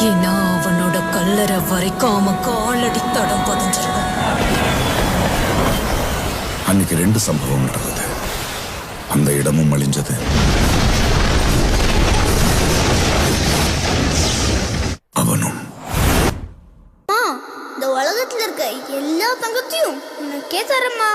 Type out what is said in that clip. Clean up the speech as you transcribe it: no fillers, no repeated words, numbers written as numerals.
ஏன்னா அவனோட கல்லறை வரைக்கும் அவன் காலடி தடம் பதிஞ்சிருக்கும். அன்னைக்கு 2 சம்பவம் நடந்தது. அந்த இடமும் அழிஞ்சது, அவனும். இந்த உலகத்துல இருக்க எல்லா தங்கத்தையும் உனக்கே தரமா.